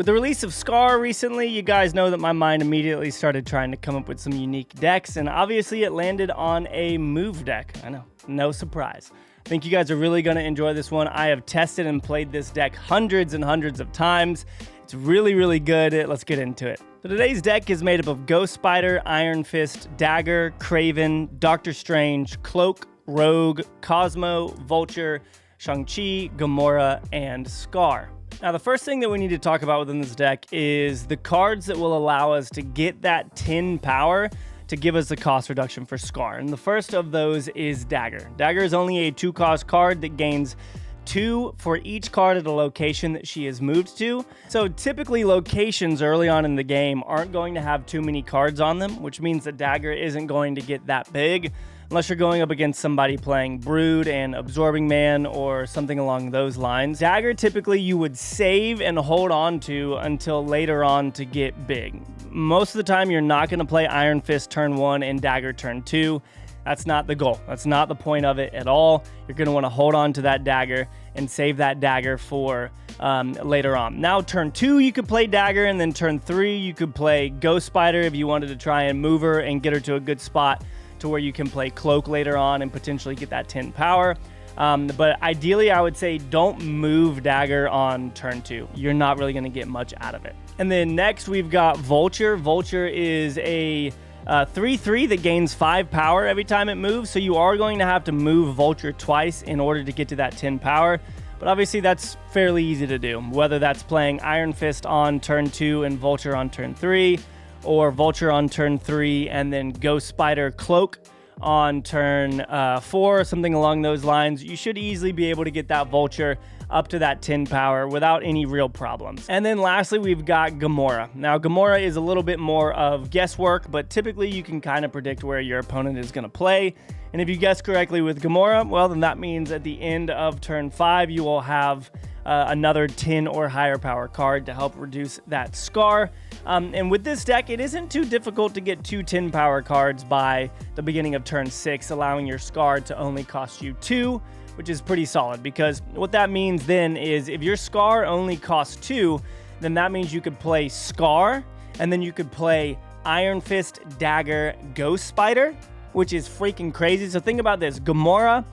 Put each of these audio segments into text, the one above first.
With the release of Scar recently, you guys know that my mind immediately started trying to come up with some unique decks, and obviously it landed on a move deck. I know, no surprise. I think you guys are really going to enjoy this one. I have tested and played this deck hundreds and hundreds of times. It's really, really good. Let's get into it. So today's deck is made up of Ghost Spider, Iron Fist, Dagger, Kraven, Doctor Strange, Cloak, Rogue, Cosmo, Vulture, Shang-Chi, Gamora, and Scar. Now, the first thing that we need to talk about within this deck is the cards that will allow us to get that 10 power to give us the cost reduction for Scar. And the first of those is Dagger. Dagger is only a 2-cost card that gains 2 for each card at a location that she is moved to. So typically locations early on in the game aren't going to have too many cards on them, which means that Dagger isn't going to get that big unless you're going up against somebody playing Brood and Absorbing Man or something along those lines. Dagger typically you would save and hold on to until later on to get big. Most of the time you're not going to play Iron Fist turn 1 and Dagger turn 2. That's not the goal. That's not the point of it at all. You're going to want to hold on to that Dagger and save that Dagger for later on. Now, turn 2, you could play Dagger, and then turn 3, you could play Ghost Spider if you wanted to try and move her and get her to a good spot to where you can play Cloak later on and potentially get that 10 power. But ideally, I would say don't move Dagger on turn 2. You're not really going to get much out of it. And then next, we've got Vulture. Vulture is a 3/3 that gains 5 power every time it moves, so you are going to have to move Vulture twice in order to get to that 10 power. But obviously that's fairly easy to do, whether that's playing Iron Fist on turn 2 and Vulture on turn 3, or Vulture on turn 3 and then Ghost Spider Cloak on turn 4, something along those lines. You should easily be able to get that Vulture up to that 10 power without any real problems. And then lastly, we've got Gamora. Now, Gamora is a little bit more of guesswork, but typically you can kind of predict where your opponent is going to play. And if you guess correctly with Gamora, well, then that means at the end of turn 5, you will have another 10 or higher power card to help reduce that Scar. And with this deck, it isn't too difficult to get 2 10 power cards by the beginning of turn 6, allowing your Scar to only cost you 2, which is pretty solid, because what that means then is if your Scar only costs 2, then that means you could play Scar, and then you could play Iron Fist, Dagger, Ghost Spider, which is freaking crazy. So think about this. Gamora,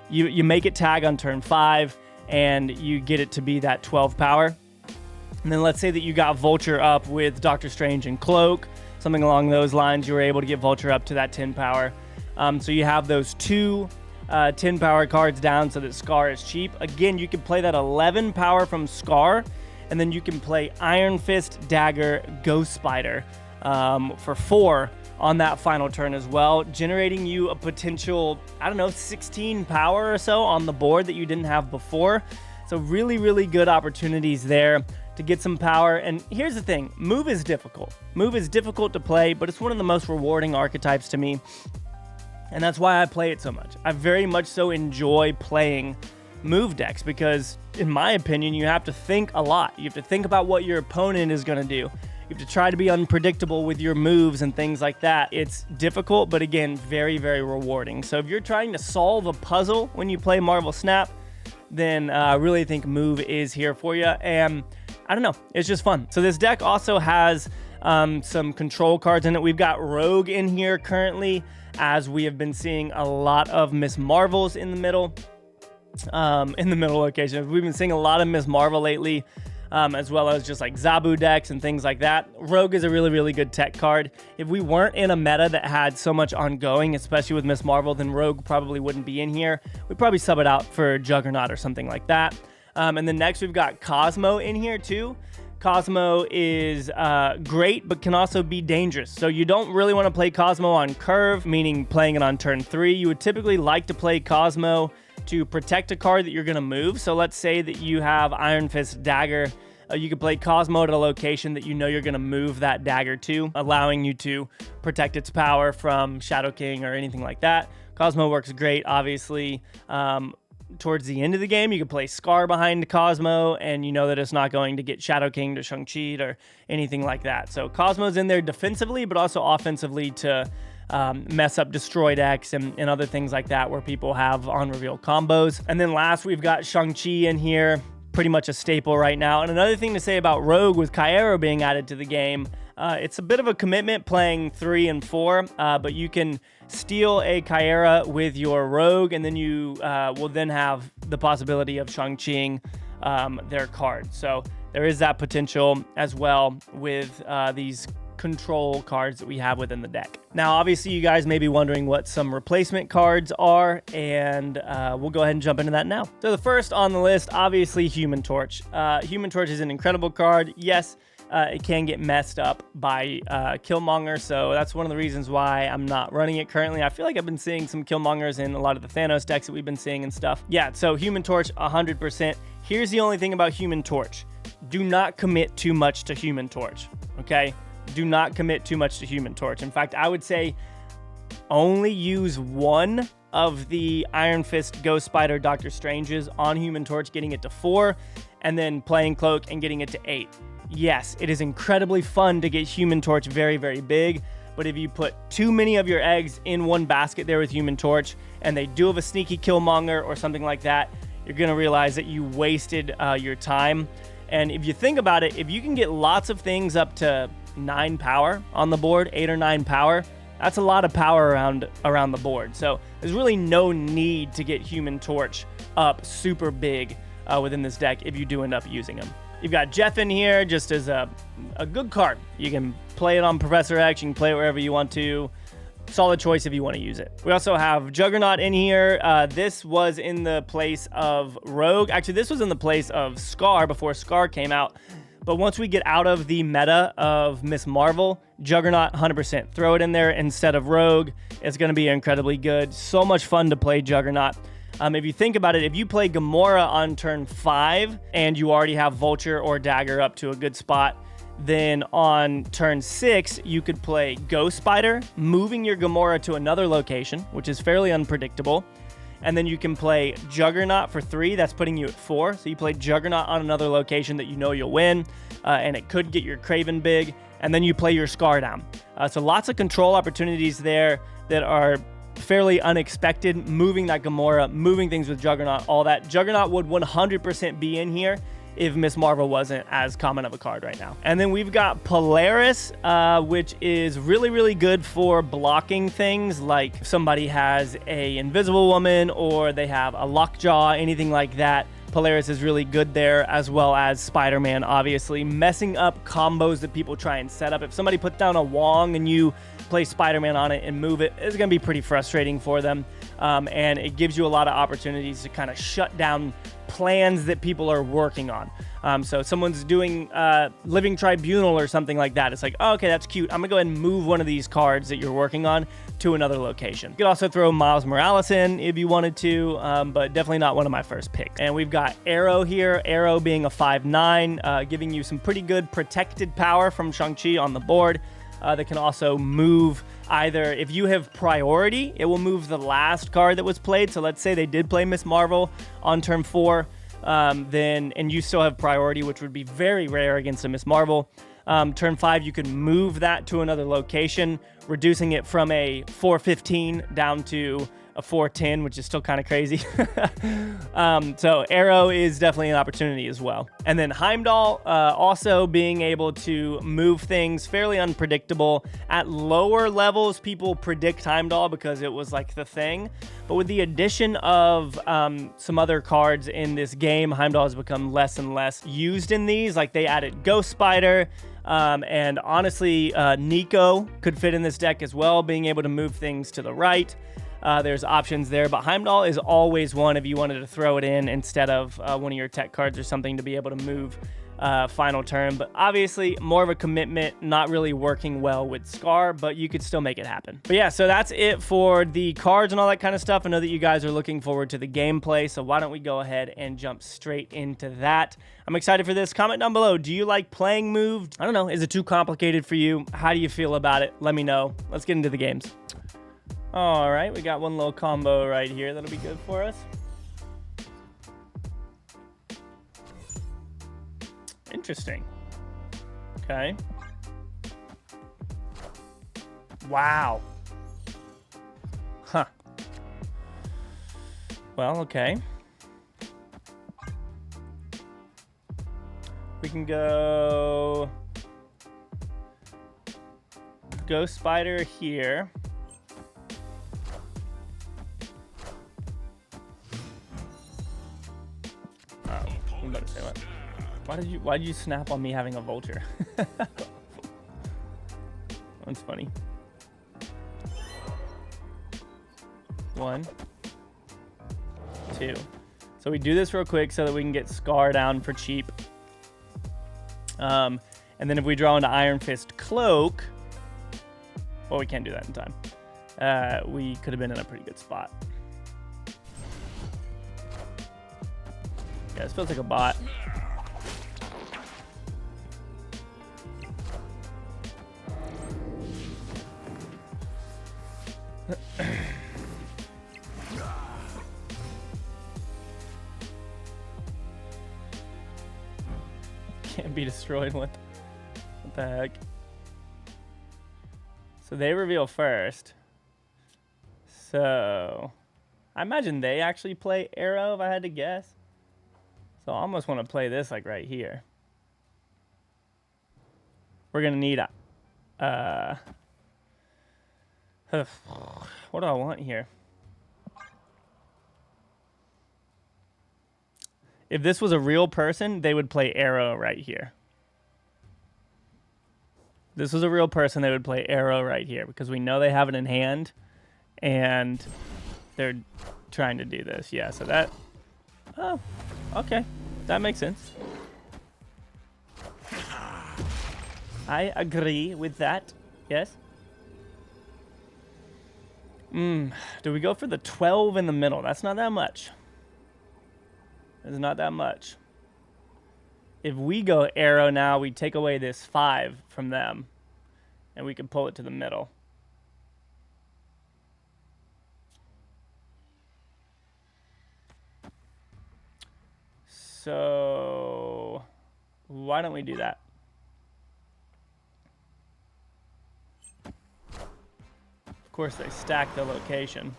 you make it tag on turn 5, and you get it to be that 12 power. And then let's say that you got Vulture up with Doctor Strange and Cloak, something along those lines. You were able to get Vulture up to that 10 power. So you have those 2 10 power cards down so that Scar is cheap. Again, you can play that 11 power from Scar, and then you can play Iron Fist, Dagger, Ghost Spider for 4 on that final turn as well, generating you a potential, 16 power or so on the board that you didn't have before. So really, really good opportunities there to get some power. And here's the thing, Move is difficult. Move is difficult to play, but it's one of the most rewarding archetypes to me. And that's why I play it so much. I very much so enjoy playing Move decks because, in my opinion, you have to think a lot. You have to think about what your opponent is going to do. You have to try to be unpredictable with your moves and things like that. It's difficult, but again, very, very rewarding. So if you're trying to solve a puzzle when you play Marvel Snap, then I really think Move is here for you. And I don't know, it's just fun. So this deck also has some control cards in it. We've got Rogue in here currently, as we have been seeing a lot of Miss Marvels in the middle location. We've been seeing a lot of Miss Marvel lately, as well as just like Zabu decks and things like that. Rogue is a really, really good tech card. If we weren't in a meta that had so much ongoing, especially with Miss Marvel, then Rogue probably wouldn't be in here. We'd probably sub it out for Juggernaut or something like that. And then next we've got Cosmo in here too. Cosmo is great, but can also be dangerous. So you don't really want to play Cosmo on curve, meaning playing it on turn 3. You would typically like to play Cosmo to protect a card that you're going to move. So let's say that you have Iron Fist Dagger. You could play Cosmo at a location that you know you're going to move that Dagger to, allowing you to protect its power from Shadow King or anything like that. Cosmo works great, obviously. Towards the end of the game, you can play Scar behind Cosmo, and you know that it's not going to get Shadow King to Shang-Chi or anything like that. So Cosmo's in there defensively, but also offensively to mess up Destroy decks and other things like that where people have on-reveal combos. And then last, we've got Shang-Chi in here. pretty much a staple right now. And another thing to say about Rogue with Cairo being added to the game, it's a bit of a commitment playing 3 and 4, but you can steal a Kyera with your Rogue, and then you will then have the possibility of Shang-Chiing their card. So there is that potential as well with these control cards that we have within the deck. Now, obviously, you guys may be wondering what some replacement cards are, and we'll go ahead and jump into that now. So the first on the list, obviously, Human Torch. Human Torch is an incredible card. Yes, it can get messed up by Killmonger, so that's one of the reasons why I'm not running it currently. I feel like I've been seeing some Killmongers in a lot of the Thanos decks that we've been seeing and stuff. Yeah, so Human Torch, 100%. Here's the only thing about Human Torch. Do not commit too much to Human Torch, okay? Do not commit too much to Human Torch. In fact, I would say only use one of the Iron Fist, Ghost Spider, Doctor Stranges on Human Torch, getting it to 4, and then playing Cloak and getting it to 8. Yes, it is incredibly fun to get Human Torch very, very big, but if you put too many of your eggs in one basket there with Human Torch, and they do have a sneaky Killmonger or something like that, you're going to realize that you wasted your time. And if you think about it, if you can get lots of things up to 9 power on the board, 8 or 9 power, that's a lot of power around the board. So there's really no need to get Human Torch up super big within this deck if you do end up using them. You've got Jeff in here just as a good card. You can play it on Professor X, you can play it wherever you want to. Solid choice if you want to use it. We also have Juggernaut in here. This was in the place of Rogue. Actually, this was in the place of Scar before Scar came out. But once we get out of the meta of Miss Marvel, Juggernaut 100%. Throw it in there instead of Rogue. It's going to be incredibly good. So much fun to play Juggernaut. If you think about it, if you play Gamora on turn 5 and you already have Vulture or Dagger up to a good spot, then on turn 6, you could play Ghost Spider, moving your Gamora to another location, which is fairly unpredictable. And then you can play Juggernaut for 3. That's putting you at 4. So you play Juggernaut on another location that you know you'll win, and it could get your Kraven big. And then you play your Scar down. So lots of control opportunities there that are fairly unexpected. Moving that Gamora, moving things with Juggernaut, all that. Juggernaut would 100% be in here if Miss Marvel wasn't as common of a card right now. And then we've got Polaris, which is really, really good for blocking things like if somebody has a Invisible Woman or they have a Lockjaw, anything like that. Polaris is really good there, as well as Spider-Man, obviously. Messing up combos that people try and set up. If somebody puts down a Wong and you play Spider-Man on it and move it, it's going to be pretty frustrating for them. And it gives you a lot of opportunities to kind of shut down plans that people are working on. So someone's doing Living Tribunal or something like that. It's like, oh, okay, that's cute. I'm gonna go ahead and move one of these cards that you're working on to another location. You could also throw Miles Morales in if you wanted to, but definitely not one of my first picks. And we've got Arrow here. Arrow being a 5/9, giving you some pretty good protected power from Shang-Chi on the board. That can also move either, if you have priority, it will move the last card that was played. So let's say they did play Miss Marvel on turn 4, and you still have priority, which would be very rare against a Miss Marvel. Turn 5, you can move that to another location, reducing it from a 4/15 down to a 4/10, which is still kind of crazy. So Arrow is definitely an opportunity as well. And then Heimdall, also being able to move things, fairly unpredictable. At lower levels, people predict Heimdall because it was like the thing. But with the addition of some other cards in this game, Heimdall has become less and less used in these. Like they added Ghost Spider, and honestly, Nico could fit in this deck as well, being able to move things to the right. There's options there, but Heimdall is always one if you wanted to throw it in instead of one of your tech cards or something to be able to move final turn. But obviously, more of a commitment, not really working well with Scar, but you could still make it happen. But yeah, so that's it for the cards and all that kind of stuff. I know that you guys are looking forward to the gameplay, so why don't we go ahead and jump straight into that. I'm excited for this. Comment down below. Do you like playing moved? I don't know. Is it too complicated for you? How do you feel about it? Let me know. Let's get into the games. All right, we got one little combo right here that'll be good for us. Interesting. Okay. Wow. Huh. Well, okay. We can go Ghost Spider here. Oh, I'm about to say what? Why did you snap on me having a vulture? That's funny. 1, 2. So we do this real quick so that we can get Scar down for cheap. And then if we draw into Iron Fist Cloak, well, we can't do that in time. We could have been in a pretty good spot. Yeah, this feels like a bot. Can't be destroyed. What the heck? So they reveal first. So I imagine they actually play Arrow if I had to guess. So I almost want to play this like right here. We're gonna need what do I want here? If this was a real person, they would play Arrow right here. If this was a real person, they would play Arrow right here because we know they have it in hand and they're trying to do this. Yeah, so that... Oh, okay. That makes sense. I agree with that. Yes. Do we go for the 12 in the middle? That's not that much. It's not that much. If we go Arrow now, we take away this 5 from them, and we can pull it to the middle. So why don't we do that? Of course, they stack the location.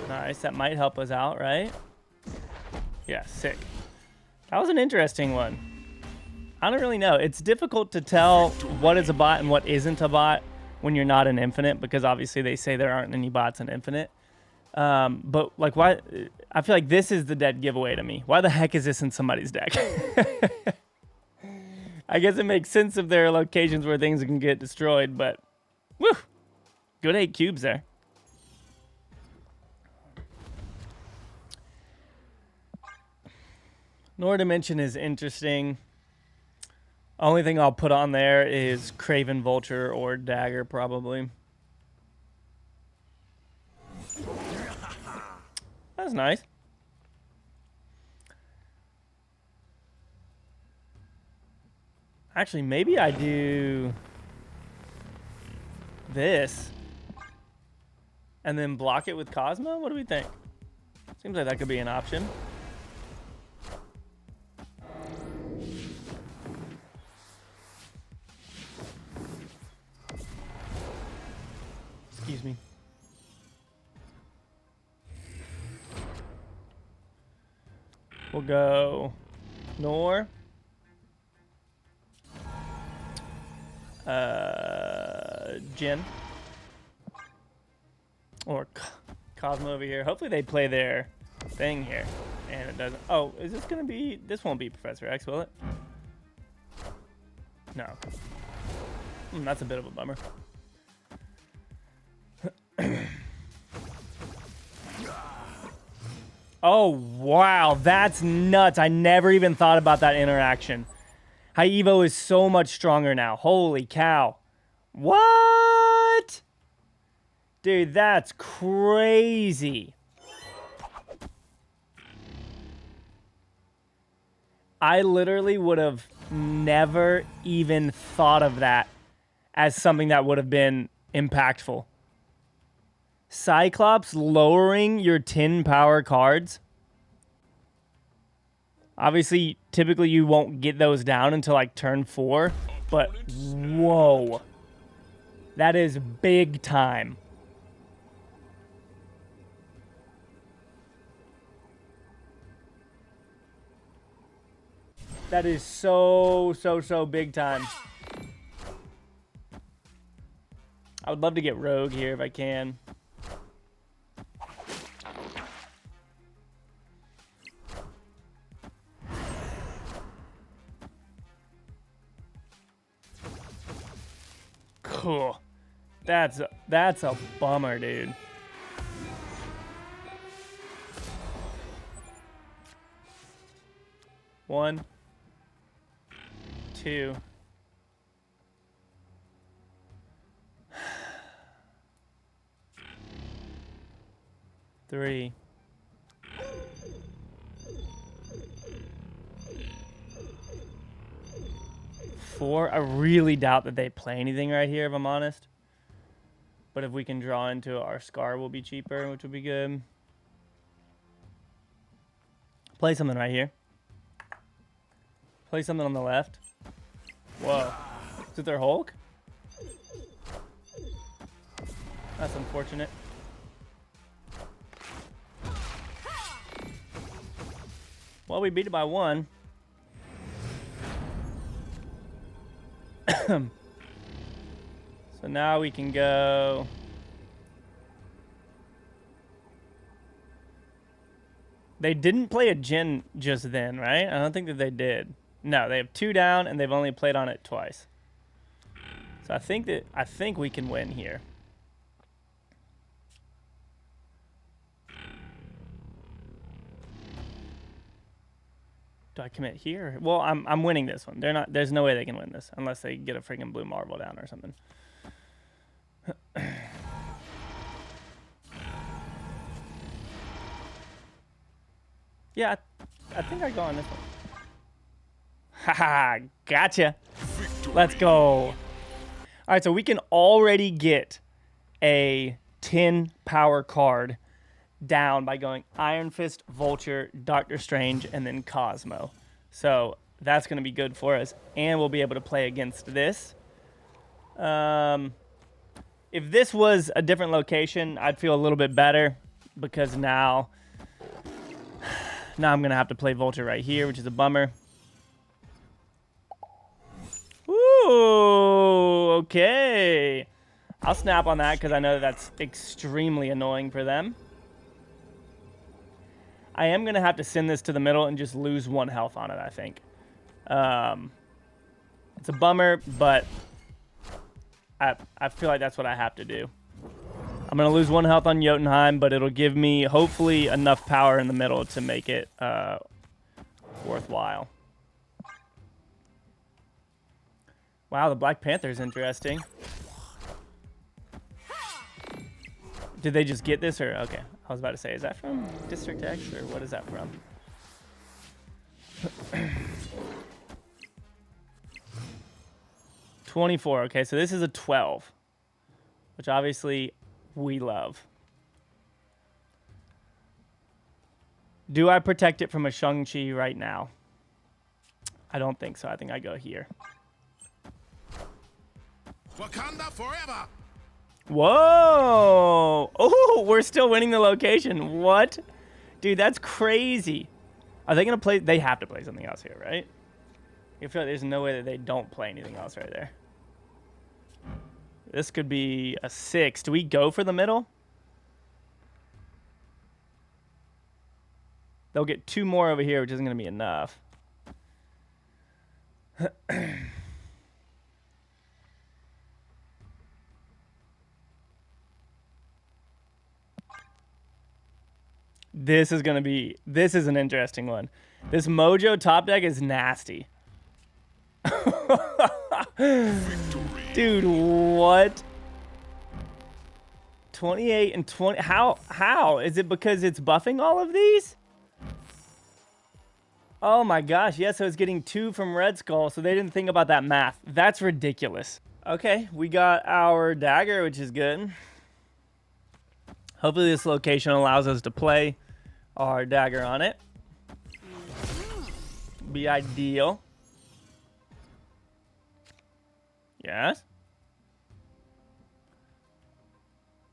Nice, that might help us out, right? Yeah, sick. That was an interesting one. I don't really know. It's difficult to tell what is a bot and what isn't a bot when you're not in Infinite, because obviously they say there aren't any bots in Infinite. But like, why? I feel like this is the dead giveaway to me. Why the heck is this in somebody's deck? I guess it makes sense if there are locations where things can get destroyed, but woo, good 8 cubes there. Nor Dimension is interesting. Only thing I'll put on there is Craven Vulture or Dagger, probably. That's nice. Actually, maybe I do this and then block it with Cosmo? What do we think? Seems like that could be an option. Excuse me. We'll go Nor. Jin. Or Cosmo over here. Hopefully they play their thing here. And it doesn't. Oh, is this going to be... This won't be Professor X, will it? No. That's a bit of a bummer. Oh, wow. That's nuts. I never even thought about that interaction. High Evo is so much stronger now. Holy cow. What? Dude, that's crazy. I literally would have never even thought of that as something that would have been impactful. Cyclops lowering your 10 power cards. Obviously, typically you won't get those down until like turn 4, but whoa. That is big time. That is so big time. I would love to get Rogue here if I can. Cool. That's a bummer, dude. One, two. Three. Four. I really doubt that they play anything right here, if I'm honest. But if we can draw into our Scar, will be cheaper, which would be good. Play something right here. Play something on the left. Whoa. Is it their Hulk? That's unfortunate. Well, we beat it by one. So now we can go. They didn't play a Jin just then, right? I don't think that they did. No, they have 2 down and they've only played on it twice. So I think we can win here. Do I commit here? Well, I'm winning this one. There's no way they can win this unless they get a freaking blue marble down or something. Yeah, I think I go on this one. Haha, gotcha. Let's go. All right, so we can already get a 10 power card down by going Iron Fist, Vulture, Doctor Strange, and then Cosmo. So that's going to be good for us, and we'll be able to play against this. If this was a different location, I'd feel a little bit better because now I'm going to have to play Vulture right here, which is a bummer. Ooh, okay. I'll snap on that because I know that's extremely annoying for them. I am going to have to send this to the middle and just lose 1 health on it, I think. It's a bummer, but I feel like that's what I have to do. I'm going to lose 1 health on Jotunheim, but it'll give me, hopefully, enough power in the middle to make it worthwhile. Wow, the Black Panther is interesting. Did they just get this, or okay? I was about to say, is that from District X, or what is that from? 24. Okay, so this is a 12, which obviously we love. Do I protect it from a Shang-Chi right now? I don't think so. I think I go here. Wakanda forever. Whoa! Oh, we're still winning the location. What? Dude, that's crazy. Are they going to play? They have to play something else here, right? I feel like there's no way that they don't play anything else right there. This could be a 6. Do we go for the middle? They'll get 2 more over here, which isn't going to be enough. This is an interesting one. This Mojo top deck is nasty. Dude, what? 28 and 20. How? Is it because it's buffing all of these? Oh my gosh. Yeah, so it's getting 2 from Red Skull, so they didn't think about that math. That's ridiculous. Okay, we got our dagger, which is good. Hopefully this location allows us to play our dagger on it. Be ideal. Yes.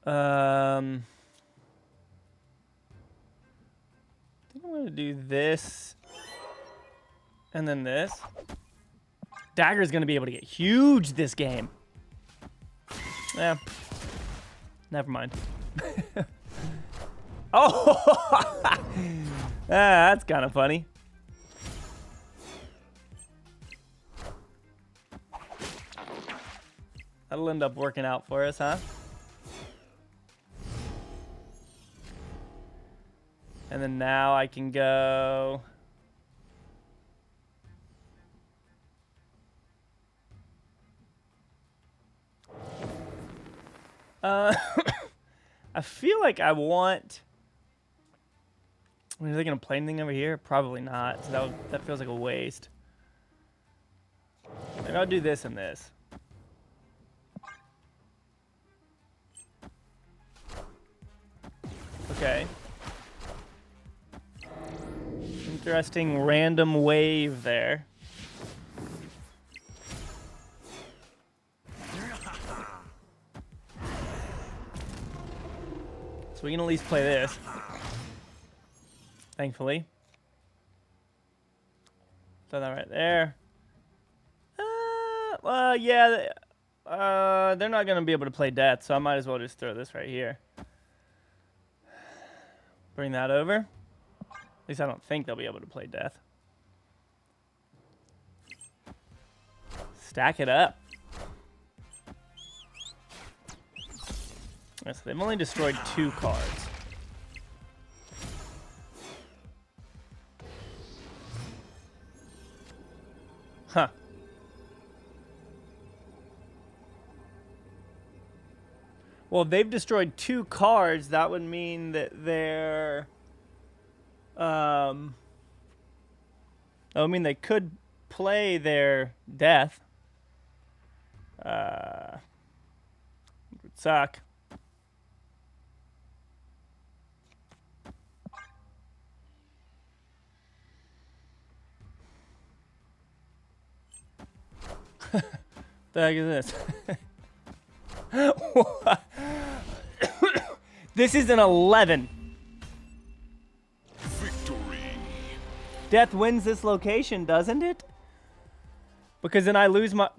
I think I'm going to do this And then this. Dagger's going to be able to get huge this game. Yeah. Never mind. Oh! That's kind of funny. That'll end up working out for us, huh? And then now I can go... I feel like I want... Are they going to play anything over here? Probably not. So that feels like a waste. Maybe I'll do this and this. Okay. Interesting random wave there. So we can at least play this. Thankfully. Throw that right there. Well, yeah. They're not going to be able to play death, so I might as well just throw this right here. Bring that over. At least I don't think they'll be able to play death. Stack it up. Yes, they've only destroyed 2 cards. Huh. Well, if they've destroyed 2 cards, that would mean that they're... that would mean they could play their death. It would suck. The heck is this? What? This is an 11. Victory. Death wins this location, doesn't it? Because then I lose my...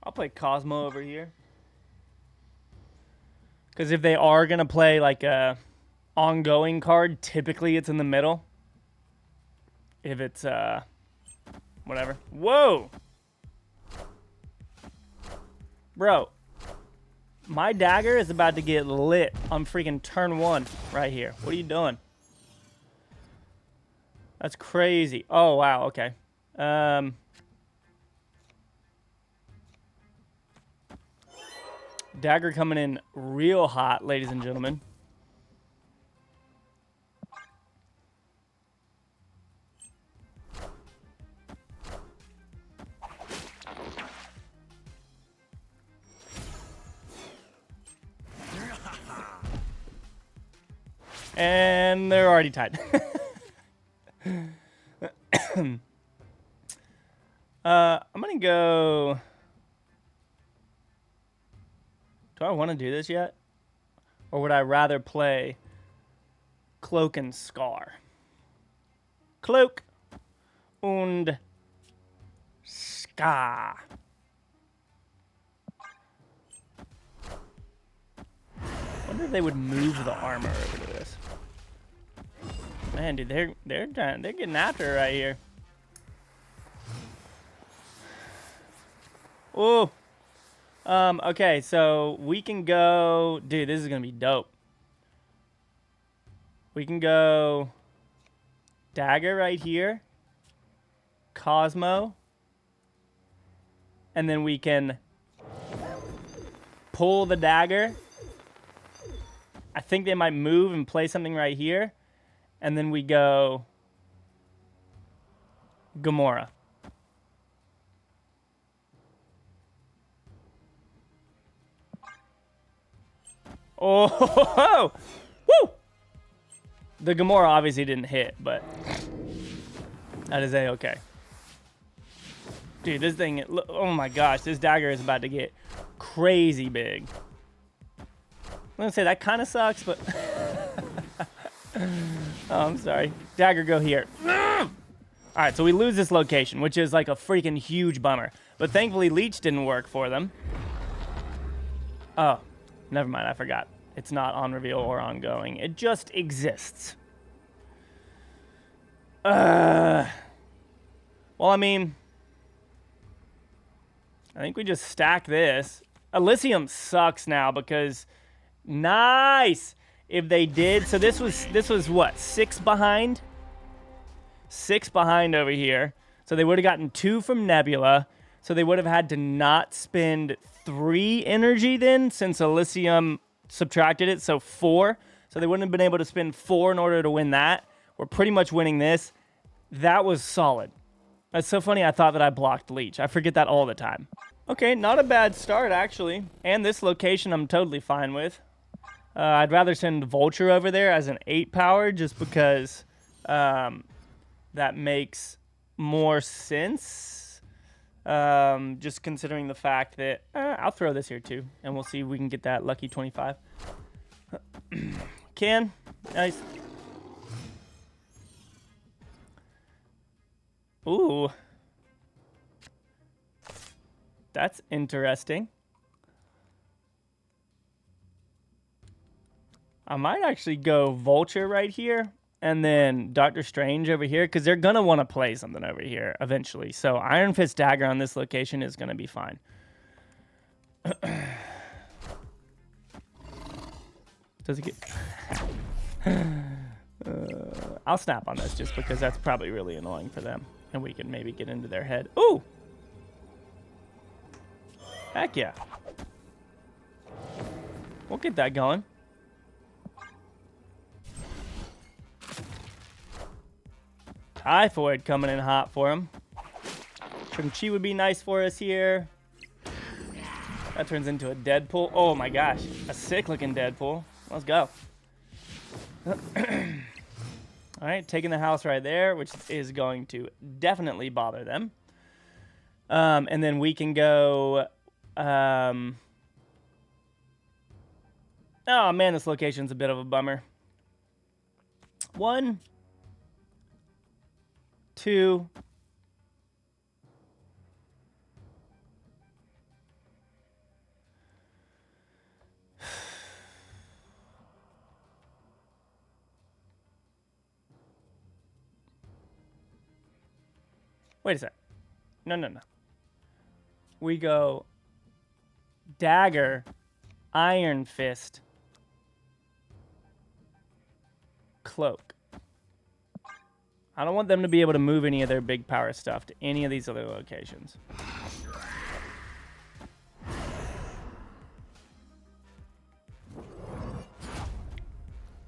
I'll play Cosmo over here. Because if they are going to play like a ongoing card, typically it's in the middle. If it's, whatever. Whoa! Bro, my dagger is about to get lit on freaking turn 1 right here. What are you doing? That's crazy. Oh, wow, okay. Dagger coming in real hot, ladies and gentlemen. And they're already tied. I'm going to go... Do I want to do this yet? Or would I rather play Cloak and Scar? Cloak und Scar. I wonder if they would move the armor over to this. Man, dude, they're getting after it right here. Oh. Okay, so we can go... Dude, this is going to be dope. We can go... Dagger right here. Cosmo. And then we can... pull the dagger. I think they might move and play something right here. And then we go... Gamora. Oh, woo! The Gamora obviously didn't hit, but that is A-okay. Dude, this thing, oh my gosh, this dagger is about to get crazy big. I'm gonna say that kind of sucks, but oh, I'm sorry. Dagger, go here. All right, so we lose this location, which is like a freaking huge bummer. But thankfully, Leech didn't work for them. Oh, never mind. I forgot. It's not on reveal or ongoing. It just exists. Well, I mean, I think we just stack this. Elysium sucks now because nice. If they did, so this was what, 6 behind? 6 behind over here. So they would have gotten 2 from Nebula. So they would have had to not spend 3 energy then, since Elysium subtracted it, so 4. So they wouldn't have been able to spend 4 in order to win that. We're pretty much winning this. That was solid. That's so funny, I thought that I blocked Leech. I forget that all the time. Okay, not a bad start, actually. And this location I'm totally fine with. I'd rather send Vulture over there as an 8 power just because that makes more sense. Just considering the fact that I'll throw this here too, and we'll see if we can get that lucky 25. Can. Nice. Ooh. That's interesting. I might actually go Vulture right here and then Doctor Strange over here because they're going to want to play something over here eventually. So Iron Fist Dagger on this location is going to be fine. Does it get... I'll snap on this just because that's probably really annoying for them. And we can maybe get into their head. Ooh! Heck yeah. We'll get that going. Typhoid coming in hot for him. Shang-Chi would be nice for us here. That turns into a Deadpool. Oh my gosh. A sick looking Deadpool. Let's go. Alright, taking the house right there, which is going to definitely bother them. And then we can go... oh man, this location's a bit of a bummer. 1, 2... Wait a sec. No. We go Dagger, Iron Fist, Cloak. I don't want them to be able to move any of their big power stuff to any of these other locations.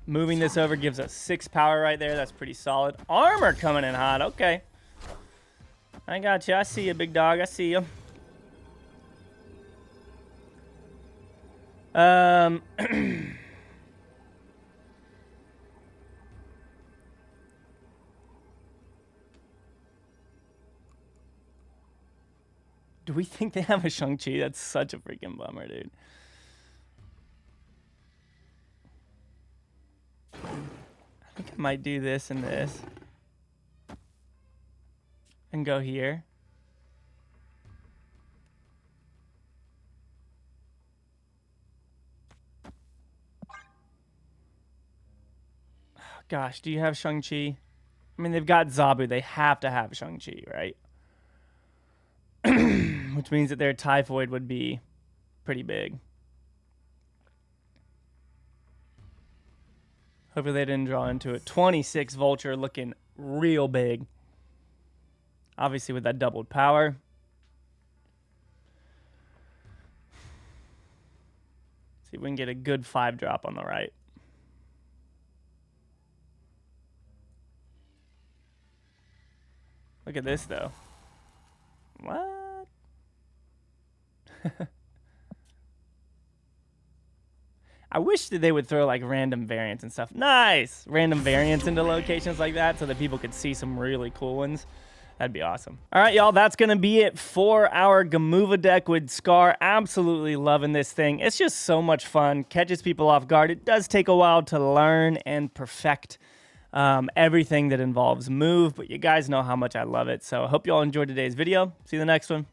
Moving this over gives us 6 power right there. That's pretty solid. Armor coming in hot. Okay. I got you. I see you, big dog. I see you. Do we think they have a Shang-Chi? That's such a freaking bummer, dude. I think I might do this and this. And go here. Oh, gosh, do you have Shang-Chi? I mean, they've got Zabu. They have to have Shang-Chi, right? Which means that their Typhoid would be pretty big. Hopefully they didn't draw into it. 26 Vulture looking real big. Obviously with that doubled power. See if we can get a good 5 drop on the right. Look at this though. What? I wish that they would throw like random variants and stuff. Nice! Random variants into locations like that so that people could see some really cool ones. That'd be awesome. All right, y'all, that's going to be it for our Gamuva deck with Scar. Absolutely loving this thing. It's just so much fun. Catches people off guard. It does take a while to learn and perfect everything that involves move, but you guys know how much I love it. So I hope you all enjoyed today's video. See you in the next one.